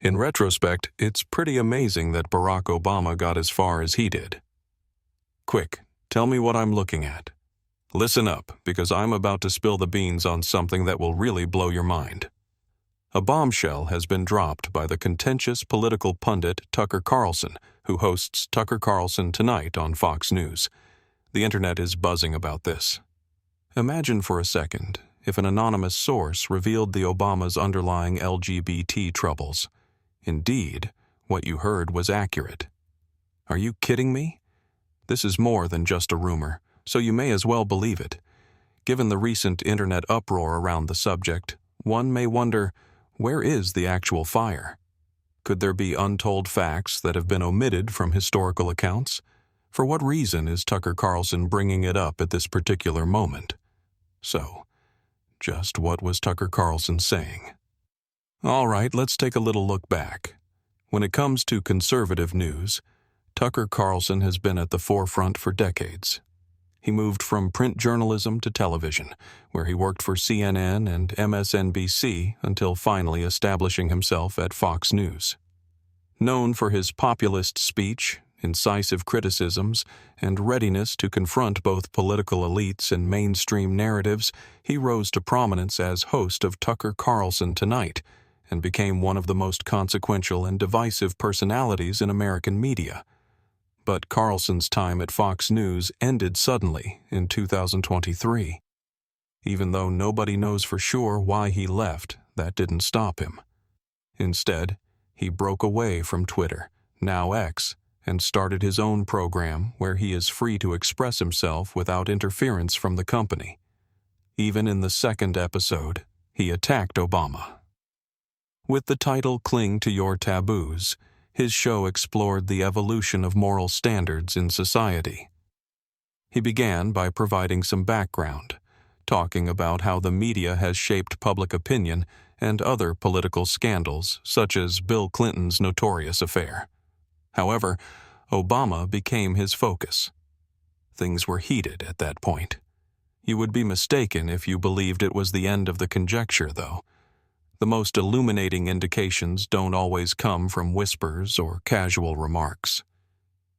In retrospect, it's pretty amazing that Barack Obama got as far as he did. Quick, tell me what I'm looking at. Listen up, because I'm about to spill the beans on something that will really blow your mind. A bombshell has been dropped by the contentious political pundit Tucker Carlson, who hosts Tucker Carlson Tonight on Fox News. The internet is buzzing about this. Imagine for a second if an anonymous source revealed the Obama's underlying LGBT troubles. Indeed, what you heard was accurate. Are you kidding me? This is more than just a rumor, so you may as well believe it. Given the recent internet uproar around the subject, one may wonder, where is the actual fire? Could there be untold facts that have been omitted from historical accounts? For what reason is Tucker Carlson bringing it up at this particular moment? So, just what was Tucker Carlson saying? All right, let's take a little look back. When it comes to conservative news, Tucker Carlson has been at the forefront for decades. He moved from print journalism to television, where he worked for CNN and MSNBC until finally establishing himself at Fox News. Known for his populist speech, incisive criticisms, and readiness to confront both political elites and mainstream narratives, he rose to prominence as host of Tucker Carlson Tonight and became one of the most consequential and divisive personalities in American media. But Carlson's time at Fox News ended suddenly in 2023. Even though nobody knows for sure why he left, that didn't stop him. Instead, he broke away from Twitter, now X, and started his own program where he is free to express himself without interference from the company. Even in the second episode, he attacked Obama. With the title Cling to Your Taboos, his show explored the evolution of moral standards in society. He began by providing some background, talking about how the media has shaped public opinion and other political scandals, such as Bill Clinton's notorious affair. However, Obama became his focus. Things were heated at that point. You would be mistaken if you believed it was the end of the conjecture, though. The most illuminating indications don't always come from whispers or casual remarks.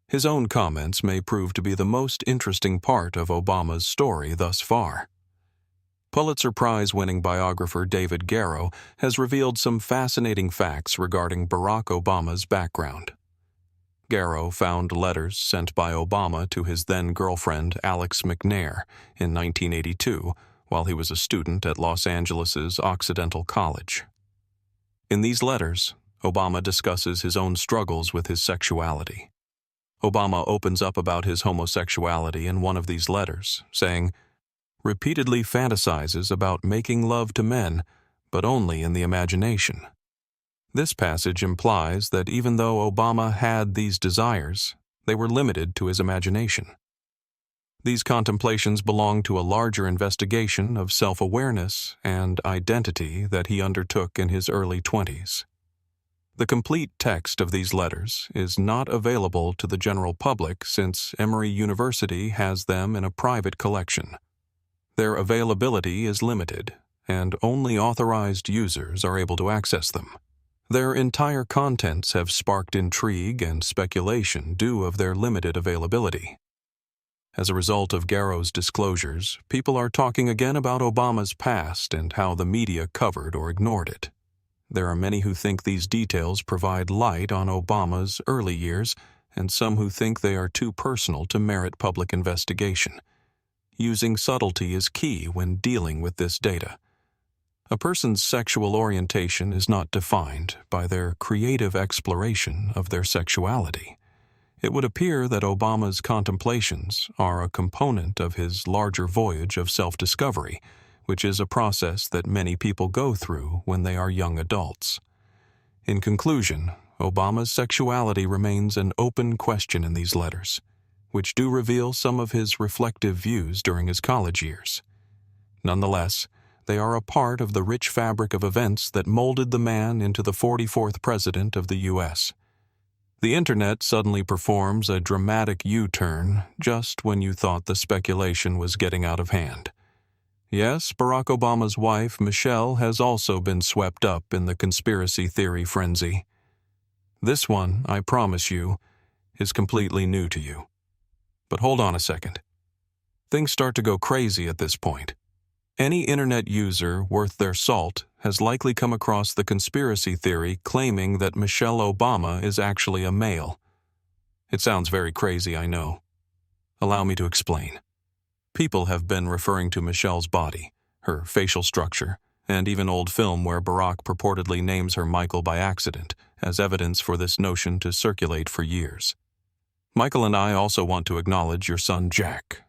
His own comments may prove to be the most interesting part of Obama's story thus far. Pulitzer Prize-winning biographer David Garrow has revealed some fascinating facts regarding Barack Obama's background. Garrow found letters sent by Obama to his then-girlfriend Alex McNair in 1982, while he was a student at Los Angeles' Occidental College. In these letters, Obama discusses his own struggles with his sexuality. Obama opens up about his homosexuality in one of these letters, saying, "Repeatedly fantasizes about making love to men, but only in the imagination." This passage implies that even though Obama had these desires, they were limited to his imagination. These contemplations belong to a larger investigation of self-awareness and identity that he undertook in his early 20s. The complete text of these letters is not available to the general public since Emory University has them in a private collection. Their availability is limited, and only authorized users are able to access them. Their entire contents have sparked intrigue and speculation due of their limited availability. As a result of Garrow's disclosures, people are talking again about Obama's past and how the media covered or ignored it. There are many who think these details provide light on Obama's early years, and some who think they are too personal to merit public investigation. Using subtlety is key when dealing with this data. A person's sexual orientation is not defined by their creative exploration of their sexuality. It would appear that Obama's contemplations are a component of his larger voyage of self-discovery, which is a process that many people go through when they are young adults. In conclusion, Obama's sexuality remains an open question in these letters, which do reveal some of his reflective views during his college years. Nonetheless, they are a part of the rich fabric of events that molded the man into the 44th president of the U.S. The internet suddenly performs a dramatic U-turn just when you thought the speculation was getting out of hand. Yes, Barack Obama's wife, Michelle, has also been swept up in the conspiracy theory frenzy. This one, I promise you, is completely new to you. But hold on a second. Things start to go crazy at this point. Any internet user worth their salt has likely come across the conspiracy theory claiming that Michelle Obama is actually a male. It sounds very crazy, I know. Allow me to explain. People have been referring to Michelle's body, her facial structure, and even old film where Barack purportedly names her Michael by accident as evidence for this notion to circulate for years. Michael and I also want to acknowledge your son Jack,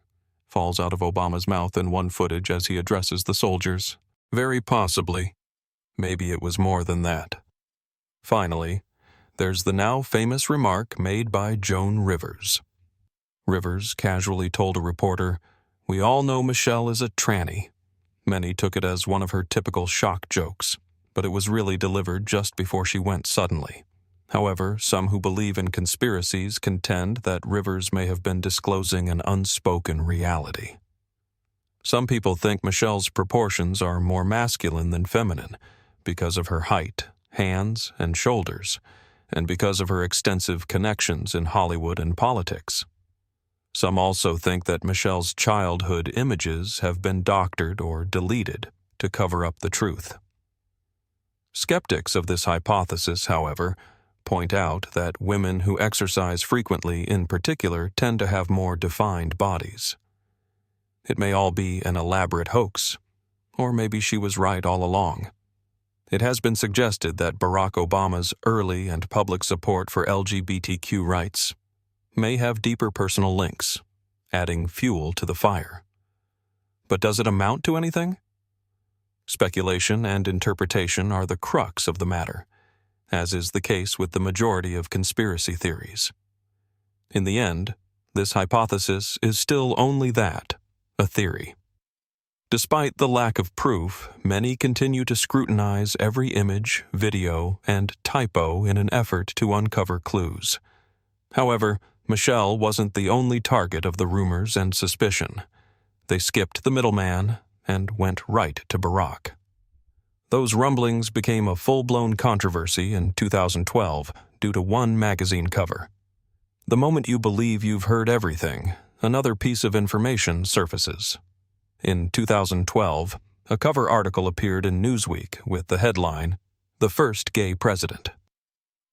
falls out of Obama's mouth in one footage as he addresses the soldiers. Very possibly. Maybe it was more than that. Finally, there's the now famous remark made by Joan Rivers. Rivers casually told a reporter, "We all know Michelle is a tranny." Many took it as one of her typical shock jokes, but it was really delivered just before she went suddenly. However, some who believe in conspiracies contend that Rivers may have been disclosing an unspoken reality. Some people think Michelle's proportions are more masculine than feminine because of her height, hands, and shoulders, and because of her extensive connections in Hollywood and politics. Some also think that Michelle's childhood images have been doctored or deleted to cover up the truth. Skeptics of this hypothesis, however, point out that women who exercise frequently in particular tend to have more defined bodies. It may all be an elaborate hoax, or maybe she was right all along. It has been suggested that Barack Obama's early and public support for LGBTQ rights may have deeper personal links, adding fuel to the fire. But does it amount to anything? Speculation and interpretation are the crux of the matter, as is the case with the majority of conspiracy theories. In the end, this hypothesis is still only that, a theory. Despite the lack of proof, many continue to scrutinize every image, video, and typo in an effort to uncover clues. However, Michelle wasn't the only target of the rumors and suspicion. They skipped the middleman and went right to Barack. Those rumblings became a full-blown controversy in 2012 due to one magazine cover. The moment you believe you've heard everything, another piece of information surfaces. In 2012, a cover article appeared in Newsweek with the headline, "The First Gay President."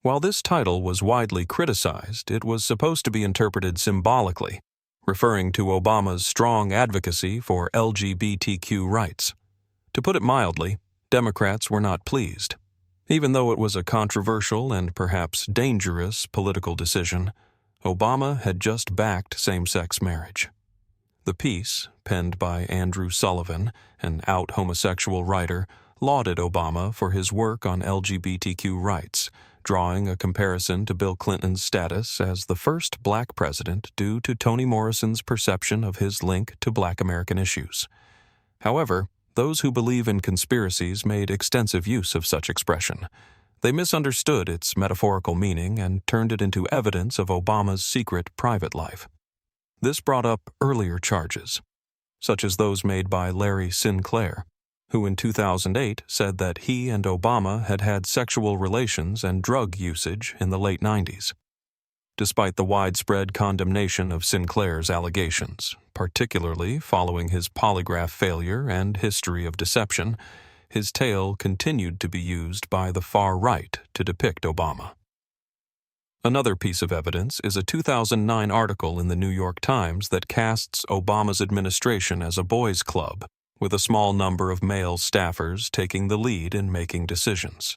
While this title was widely criticized, it was supposed to be interpreted symbolically, referring to Obama's strong advocacy for LGBTQ rights. To put it mildly, Democrats were not pleased. Even though it was a controversial and perhaps dangerous political decision, Obama had just backed same-sex marriage. The piece, penned by Andrew Sullivan, an out homosexual writer, lauded Obama for his work on LGBTQ rights, drawing a comparison to Bill Clinton's status as the first black president due to Toni Morrison's perception of his link to black American issues. However, those who believe in conspiracies made extensive use of such expression. They misunderstood its metaphorical meaning and turned it into evidence of Obama's secret private life. This brought up earlier charges, such as those made by Larry Sinclair, who in 2008 said that he and Obama had had sexual relations and drug usage in the late 90s. Despite the widespread condemnation of Sinclair's allegations, particularly following his polygraph failure and history of deception, his tale continued to be used by the far right to depict Obama. Another piece of evidence is a 2009 article in the New York Times that casts Obama's administration as a boys' club, with a small number of male staffers taking the lead in making decisions.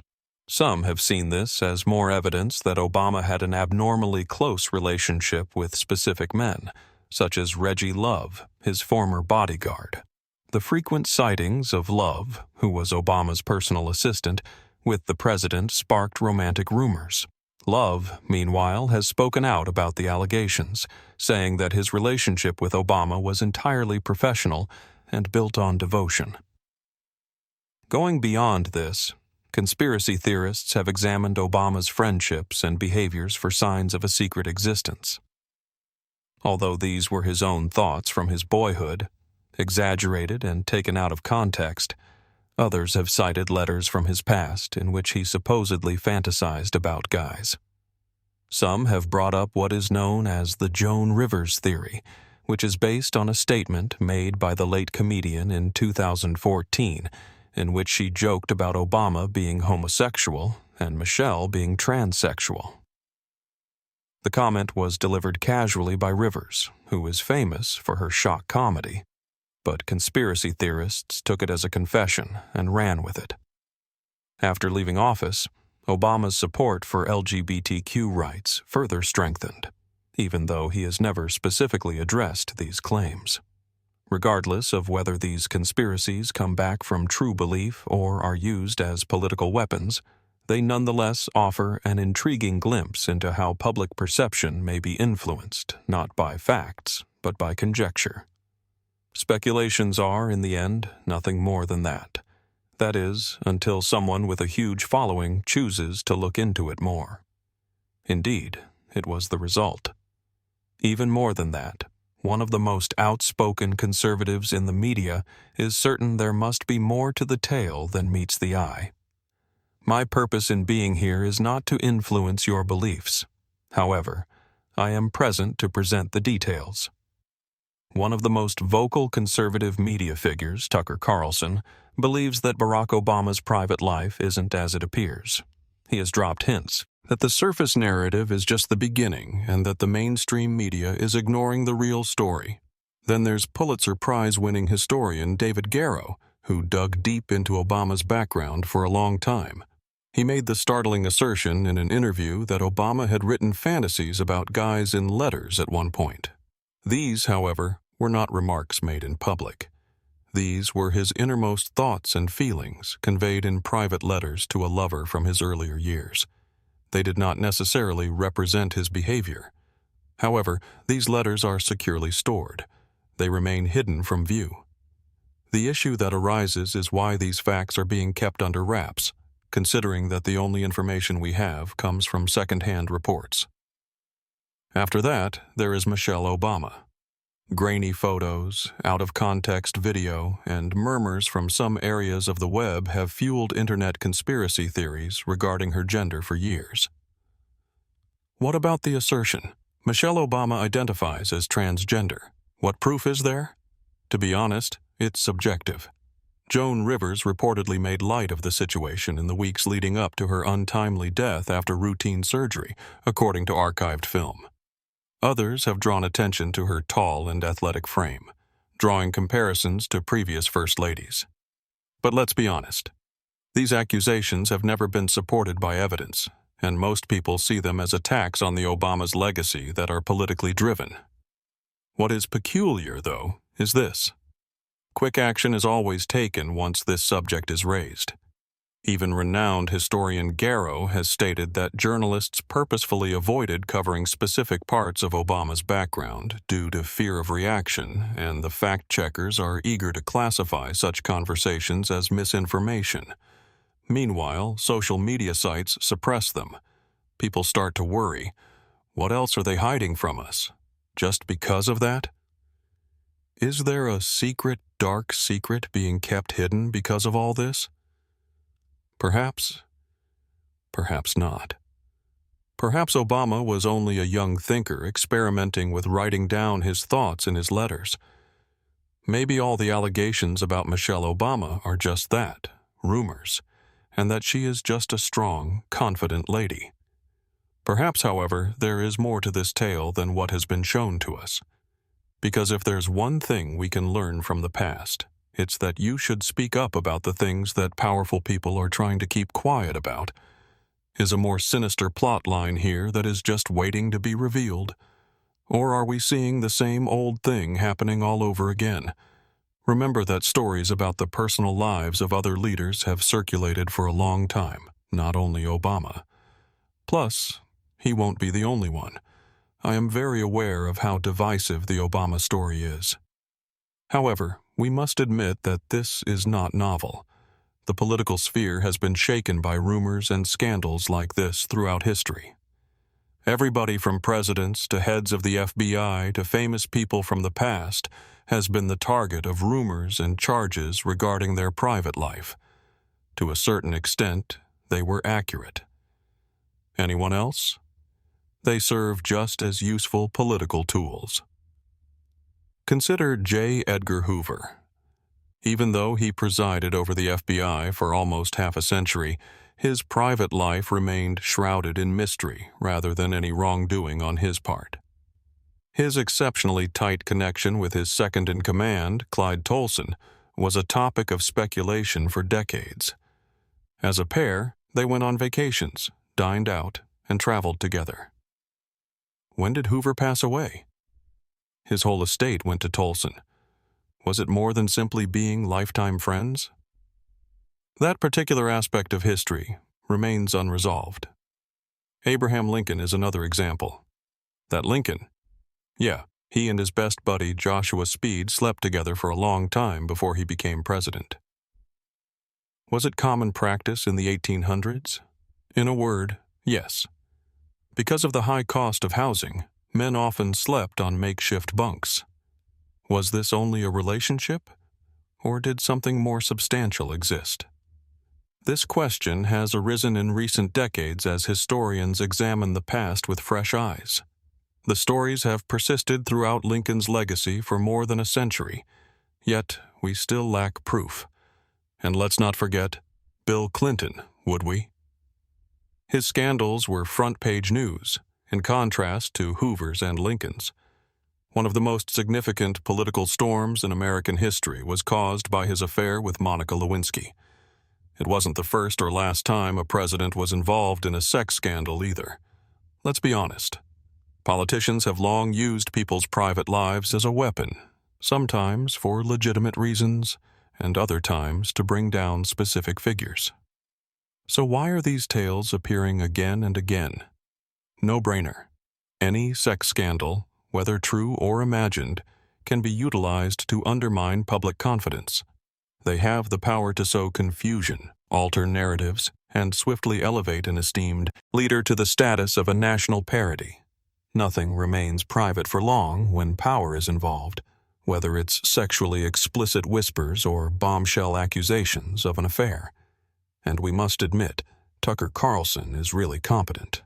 Some have seen this as more evidence that Obama had an abnormally close relationship with specific men, such as Reggie Love, his former bodyguard. The frequent sightings of Love, who was Obama's personal assistant, with the president sparked romantic rumors. Love, meanwhile, has spoken out about the allegations, saying that his relationship with Obama was entirely professional and built on devotion. Going beyond this, conspiracy theorists have examined Obama's friendships and behaviors for signs of a secret existence. Although these were his own thoughts from his boyhood, exaggerated and taken out of context, others have cited letters from his past in which he supposedly fantasized about guys. Some have brought up what is known as the Joan Rivers theory, which is based on a statement made by the late comedian in 2014, in which she joked about Obama being homosexual and Michelle being transsexual. The comment was delivered casually by Rivers, who is famous for her shock comedy, but conspiracy theorists took it as a confession and ran with it. After leaving office, Obama's support for LGBTQ rights further strengthened, even though he has never specifically addressed these claims. Regardless of whether these conspiracies come back from true belief or are used as political weapons, they nonetheless offer an intriguing glimpse into how public perception may be influenced not by facts, but by conjecture. Speculations are, in the end, nothing more than that. That is, until someone with a huge following chooses to look into it more. Indeed, it was the result. Even more than that, one of the most outspoken conservatives in the media is certain there must be more to the tale than meets the eye. My purpose in being here is not to influence your beliefs. However, I am present to present the details. One of the most vocal conservative media figures, Tucker Carlson, believes that Barack Obama's private life isn't as it appears. He has dropped hints that the surface narrative is just the beginning and that the mainstream media is ignoring the real story. Then there's Pulitzer Prize-winning historian David Garrow, who dug deep into Obama's background for a long time. He made the startling assertion in an interview that Obama had written fantasies about guys in letters at one point. These, however, were not remarks made in public. These were his innermost thoughts and feelings conveyed in private letters to a lover from his earlier years. They did not necessarily represent his behavior. However, these letters are securely stored. They remain hidden from view. The issue that arises is why these facts are being kept under wraps, considering that the only information we have comes from second-hand reports. After that, there is Michelle Obama. Grainy photos, out-of-context video, and murmurs from some areas of the web have fueled internet conspiracy theories regarding her gender for years. What about the assertion? Michelle Obama identifies as transgender. What proof is there? To be honest, it's subjective. Joan Rivers reportedly made light of the situation in the weeks leading up to her untimely death after routine surgery, according to archived film. Others have drawn attention to her tall and athletic frame, drawing comparisons to previous First Ladies. But let's be honest. These accusations have never been supported by evidence, and most people see them as attacks on the Obama's legacy that are politically driven. What is peculiar, though, is this. Quick action is always taken once this subject is raised. Even renowned historian Garrow has stated that journalists purposefully avoided covering specific parts of Obama's background due to fear of reaction, and the fact-checkers are eager to classify such conversations as misinformation. Meanwhile, social media sites suppress them. People start to worry. What else are they hiding from us? Just because of that? Is there a secret, dark secret being kept hidden because of all this? Perhaps. Perhaps not. Perhaps Obama was only a young thinker experimenting with writing down his thoughts in his letters. Maybe all the allegations about Michelle Obama are just that, rumors, and that she is just a strong, confident lady. Perhaps, however, there is more to this tale than what has been shown to us. Because if there's one thing we can learn from the past, it's that you should speak up about the things that powerful people are trying to keep quiet about. Is a more sinister plot line here that is just waiting to be revealed? Or are we seeing the same old thing happening all over again? Remember that stories about the personal lives of other leaders have circulated for a long time, not only Obama. Plus, he won't be the only one. I am very aware of how divisive the Obama story is. However, we must admit that this is not novel. The political sphere has been shaken by rumors and scandals like this throughout history. Everybody from presidents to heads of the FBI to famous people from the past has been the target of rumors and charges regarding their private life. To a certain extent, they were accurate. Anyone else? They serve just as useful political tools. Consider J. Edgar Hoover. Even though he presided over the FBI for almost half a century, his private life remained shrouded in mystery rather than any wrongdoing on his part. His exceptionally tight connection with his second-in-command, Clyde Tolson, was a topic of speculation for decades. As a pair, they went on vacations, dined out, and traveled together. When did Hoover pass away? His whole estate went to Tolson. Was it more than simply being lifetime friends? That particular aspect of history remains unresolved. Abraham Lincoln is another example. That Lincoln, he and his best buddy Joshua Speed slept together for a long time before he became president. Was it common practice in the 1800s? In a word, yes. Because of the high cost of housing, men often slept on makeshift bunks. Was this only a relationship, or did something more substantial exist? This question has arisen in recent decades as historians examine the past with fresh eyes. The stories have persisted throughout Lincoln's legacy for more than a century, yet we still lack proof. And let's not forget Bill Clinton, would we? His scandals were front-page news, in contrast to Hoover's and Lincoln's. One of the most significant political storms in American history was caused by his affair with Monica Lewinsky. It wasn't the first or last time a president was involved in a sex scandal either. Let's be honest. Politicians have long used people's private lives as a weapon, sometimes for legitimate reasons, and other times to bring down specific figures. So why are these tales appearing again and again? No-brainer. Any sex scandal, whether true or imagined, can be utilized to undermine public confidence. They have the power to sow confusion, alter narratives, and swiftly elevate an esteemed leader to the status of a national parody. Nothing remains private for long when power is involved, whether it's sexually explicit whispers or bombshell accusations of an affair. And we must admit, Tucker Carlson is really competent.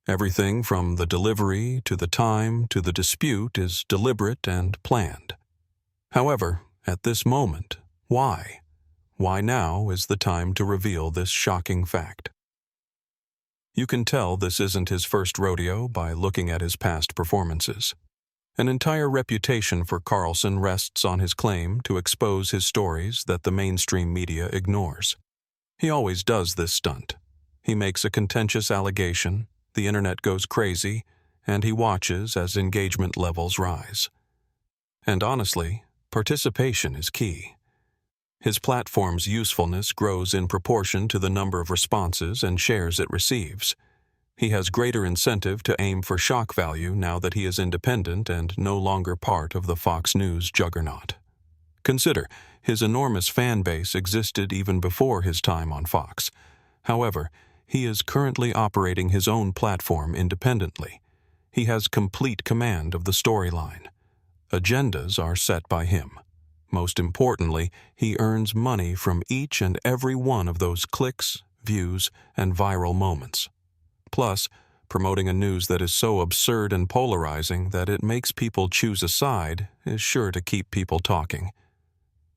Everything from the delivery to the time to the dispute is deliberate and planned. However, at this moment, why? Why now is the time to reveal this shocking fact? You can tell this isn't his first rodeo by looking at his past performances. An entire reputation for Carlson rests on his claim to expose his stories that the mainstream media ignores. He always does this stunt. He makes a contentious allegation, the internet goes crazy, and he watches as engagement levels rise. And honestly, participation is key. His platform's usefulness grows in proportion to the number of responses and shares it receives. He has greater incentive to aim for shock value now that he is independent and no longer part of the Fox News juggernaut. Consider, his enormous fan base existed even before his time on Fox. However, he is currently operating his own platform independently. He has complete command of the storyline. Agendas are set by him. Most importantly, he earns money from each and every one of those clicks, views, and viral moments. Plus, promoting a news that is so absurd and polarizing that it makes people choose a side is sure to keep people talking.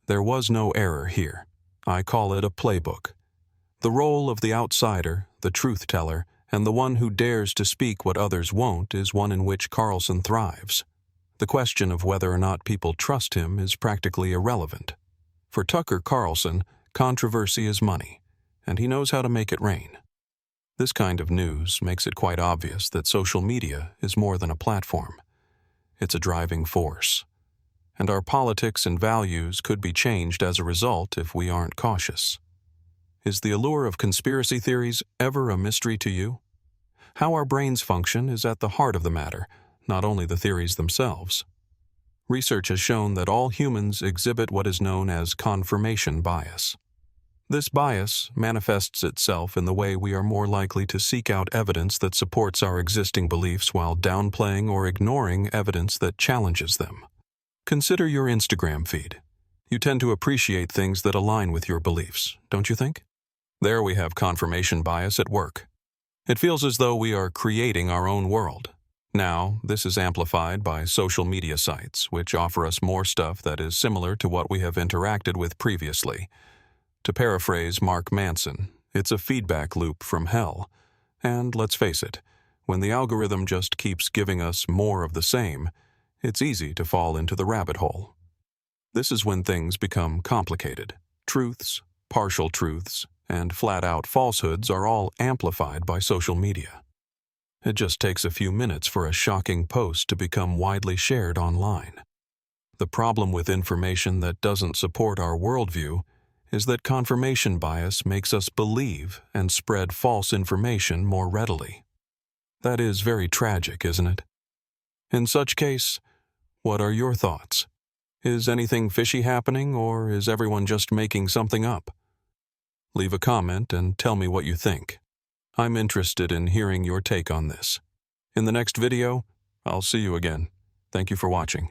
There was no error here. I call it a playbook. The role of the outsider, the truth-teller, and the one who dares to speak what others won't is one in which Carlson thrives. The question of whether or not people trust him is practically irrelevant. For Tucker Carlson, controversy is money, and he knows how to make it rain. This kind of news makes it quite obvious that social media is more than a platform. It's a driving force. And our politics and values could be changed as a result if we aren't cautious. Is the allure of conspiracy theories ever a mystery to you? How our brains function is at the heart of the matter, not only the theories themselves. Research has shown that all humans exhibit what is known as confirmation bias. This bias manifests itself in the way we are more likely to seek out evidence that supports our existing beliefs while downplaying or ignoring evidence that challenges them. Consider your Instagram feed. You tend to appreciate things that align with your beliefs, don't you think? There we have confirmation bias at work. It feels as though we are creating our own world. Now, this is amplified by social media sites, which offer us more stuff that is similar to what we have interacted with previously. To paraphrase Mark Manson, it's a feedback loop from hell. And let's face it, when the algorithm just keeps giving us more of the same, it's easy to fall into the rabbit hole. This is when things become complicated. Truths, partial truths, and flat-out falsehoods are all amplified by social media. It just takes a few minutes for a shocking post to become widely shared online. The problem with information that doesn't support our worldview is that confirmation bias makes us believe and spread false information more readily. That is very tragic, isn't it? In such case, what are your thoughts? Is anything fishy happening, or is everyone just making something up? Leave a comment and tell me what you think. I'm interested in hearing your take on this. In the next video, I'll see you again. Thank you for watching.